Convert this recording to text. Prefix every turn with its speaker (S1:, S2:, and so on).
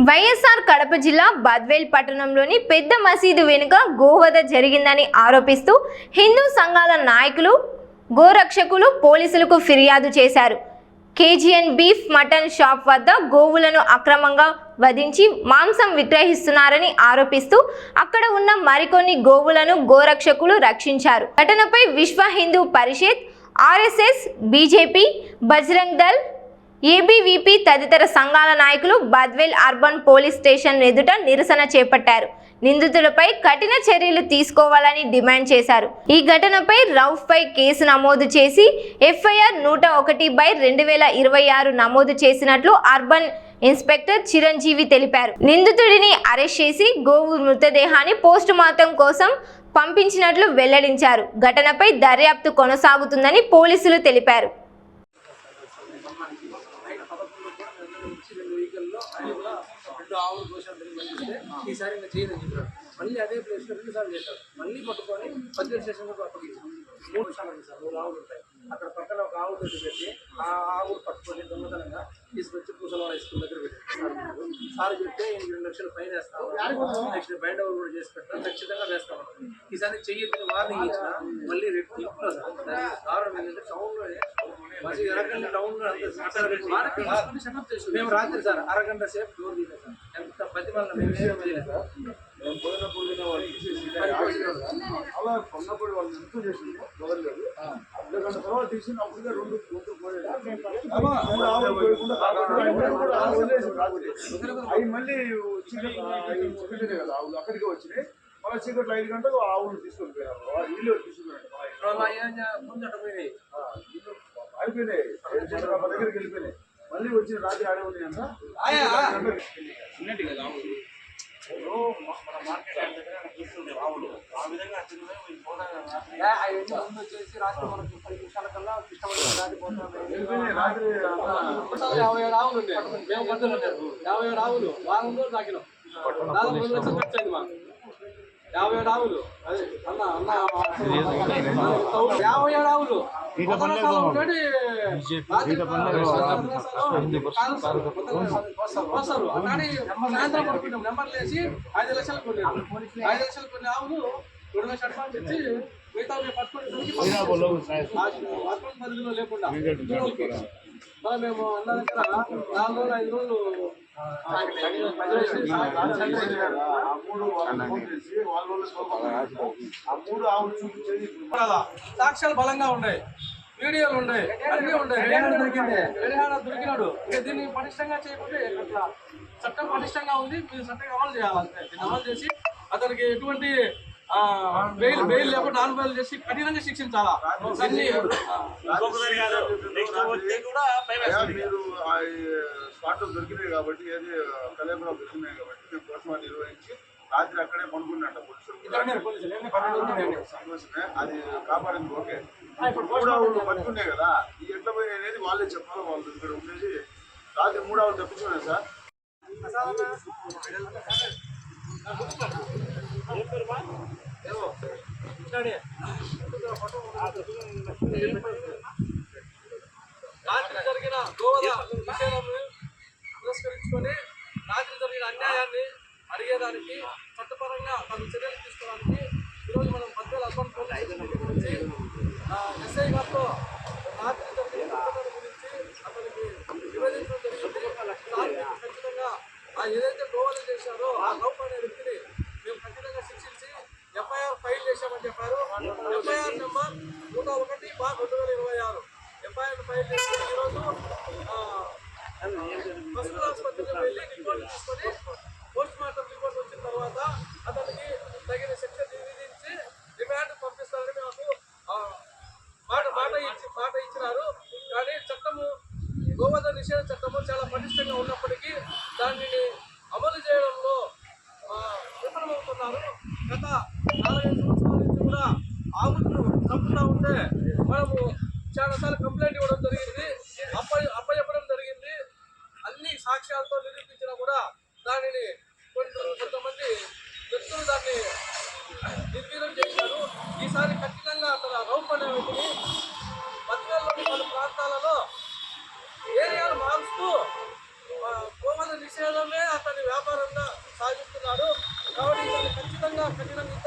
S1: వైఎస్ఆర్ కడప జిల్లా బద్వేల్ పట్టణంలోని పెద్ద మసీదు వెనుక గోవధ జరిగిందని ఆరోపిస్తూ హిందూ సంఘాల నాయకులు గోరక్షకులు పోలీసులకు ఫిర్యాదు చేశారు. కేజీఎన్ బీఫ్ మటన్ షాప్ వద్ద గోవులను అక్రమంగా వధించి మాంసం విక్రయిస్తున్నారని ఆరోపిస్తూ అక్కడ ఉన్న మరికొన్ని గోవులను గోరక్షకులు రక్షించారు. ఘటనపై Vishwa Hindu Parishad, RSS, BJP, Bajrang Dal, ABVP తదితర సంఘాల నాయకులు బద్వేల్ అర్బన్ పోలీస్ స్టేషన్ ఎదుట నిరసన చేపట్టారు. నిందితులపై కఠిన చర్యలు తీసుకోవాలని డిమాండ్ చేశారు. ఈ ఘటనపై రౌఫ్పై కేసు నమోదు చేసి ఎఫ్ఐఆర్ 101/2026 నమోదు చేసినట్లు అర్బన్ ఇన్స్పెక్టర్ చిరంజీవి తెలిపారు. నిందితుడిని అరెస్ట్ చేసి గోవు మృతదేహాన్ని పోస్టుమార్టం కోసం పంపించినట్లు వెల్లడించారు. ఘటనపై దర్యాప్తు కొనసాగుతుందని పోలీసులు తెలిపారు.
S2: ఈసారి ఇంకా చేయదని చెప్పారు. మళ్ళీ అదే ప్లేస్లో 2 సార్లు చేశారు. మళ్ళీ పట్టుకొని బద్వేల్ స్టేషన్ అప్పగించారు. 3 నిమిషాలు ఉంది సార్. 3 ఆవులు ఉంటాయి. అక్కడ పక్కన ఒక ఆవు దగ్గర పెట్టి ఆ ఆవు పట్టుకొని దొంగతనంగా తీసుకొచ్చి పూసలవాడ స్కూల్ దగ్గర పెట్టారు. సార్ చెప్తే 2 లక్షలు ఫైన్ వేస్తాము, నెక్స్ట్ బైండ్ ఓవర్ కూడా చేసి పెట్టాం, ఖచ్చితంగా వేస్తామన్నారు. ఈసారి చెయ్యొద్దని వార్నింగ్ ఇచ్చిన మళ్ళీ రేపు ఇంట్లో సార్ కారణం ఏంటంటే టౌన్లోనే అరగంట టౌన్లో మేము రాత్రి సార్ అరగంట సేపు డోర్ తీసాం సార్. ఎంత ప్రతిమలను మేము చేయలేదు సార్.
S3: మేము పోయినప్పుడు అలా కొన్నప్పుడు వాళ్ళు ఎంత చేసింది మొదలుగారు అర్ధగంట తర్వాత తీసింది. అప్పుడుగా 2 అవి మళ్ళీ చీకటి కదా ఆవులు అక్కడికి వచ్చినాయి. మళ్ళీ చీకట్లో 5 గంటలు ఆవులు తీసుకొని పోయారు. ఇల్లు తీసుకున్నాడు అయిపోయినాయి. మా దగ్గరికి వెళ్ళిపోయినాయి. మళ్ళీ వచ్చిన రాత్రి ఆడే ఉన్నాయి అంట.
S2: వచ్చేసి రాత్రి మనకు 10 నిమిషాల కల్లా ఇష్టపడి
S3: రాత్రి
S2: 57 ఆవులు ఉన్నాయి. మేము మధ్యలో 57 ఆవులు వారంలో తాకినాం. దాదాపు 2 లక్షలు ఖర్చు అయింది మాకు. 57 ఆవులు అదే అన్న 57 ఆవులు వస్తారు. కానీ సాయంత్రం పడుకుంటాం. నెంబర్లు వేసి 5 లక్షలు కొన్నాం. 5 లక్షలు కొన్ని ఆవులు 2 లక్షలు అడ్వాన్స్ ఇచ్చి మిగతా పట్టుకొని పరిధిలో లేకుండా మళ్ళీ మేము అన్న దగ్గర 4 రోజులు 5 రోజులు సాక్ష్యాలు బలంగా ఉన్నాయి, వీడియోలు ఉన్నాయి, అన్నీ ఉన్నాయి. దొరికినాడు. ఇక దీన్ని పటిష్టంగా చేయకుంటే అట్లా చట్టం పటిష్టంగా ఉంది. మీరు చట్టం అమలు చేయాలంటే దీన్ని అమలు చేసి అతనికి ఎటువంటి బెయిల్ లేకుండా నాన్ బెయిల్ చేసి కఠినంగా శిక్షించాలా.
S3: స్పాట్లో దొరికినాయి కాబట్టి ఏది కలేబరా దొరికినాయి కాబట్టి మేము పోస్ట్మార్టం నిర్వహించి రాత్రి అక్కడే పనుకున్నట్ట పోలీసులు అది కాపాడింది. ఓకే, ఇప్పుడు 3 ఆవులు పట్టుకున్నాయి కదా, ఈ ఎట్లా పోయి అనేది వాళ్ళే చెప్పాలి. వాళ్ళు ఇక్కడ ఉండేది రాత్రి 3 ఆవులు తప్పించుకున్నాయి సార్.
S2: రాత్రి జరిగిన గోవధ విషయాలను పురస్కరించుకొని రాత్రి జరిగిన అన్యాయాన్ని అడిగేదానికి చట్టపరంగా తమ చర్యలు తీసుకోవడానికి ఈరోజు మనం బద్వేల్ అర్బన్ పోలీస్ గురించి ఎస్ఐ గారితో రాత్రి జరిగిన ఘటన గురించి అతనికి నివేదించడం జరిగింది. ఖచ్చితంగా ఏదైతే గోవధ చేశారో ఆ రౌఫ్ అనే వ్యక్తిని మేము ఖచ్చితంగా శిక్షించి ఎఫ్ఐఆర్ ఫైల్ చేశామని చెప్పారు. ఎఫ్ఐఆర్ నెంబర్ 101/2026 ఎఫ్ఐఆర్ ఫైల్ చేసి ఈరోజు పశువుల ఆసుపత్రికి వెళ్ళి రిపోర్ట్ తీసుకొని పోస్ట్మార్టం రిపోర్ట్ వచ్చిన తర్వాత అతనికి తగిన శిక్ష విధించి రిమాండ్ పంపిస్తారని మాకు మాట ఇచ్చినారు. కానీ చట్టము గోవధ నిషేధ చట్టము చాలా పటిష్టంగా ఉన్నప్పటికీ దానిని అమలు చేయడంలో విఫలమవుతున్నారు. గత 4-5 సంవత్సరాల నుంచి కూడా ఆవులను తప్పుతూ ఉంటే మనము చాలాసార్లు కంప్లైంట్ ఇవ్వడం జరిగింది, అప్పచెప్పడం జరిగింది. అన్ని సాక్ష్యాలతో నిరూపించినా కూడా దానిని కొంతమంది వ్యక్తులు దాన్ని నిర్వీర్యం చేశారు. ఈసారి ఖచ్చితంగా అతను రౌఫ్ అనే వ్యక్తిని బద్వేల్లోని పలు ప్రాంతాలలో ఏరియాలు మారుస్తూ గోవధ నిషేధమే అతని వ్యాపారంగా సాగిస్తున్నాడు. కాబట్టి ఇతన్ని ఖచ్చితంగా కఠినంగా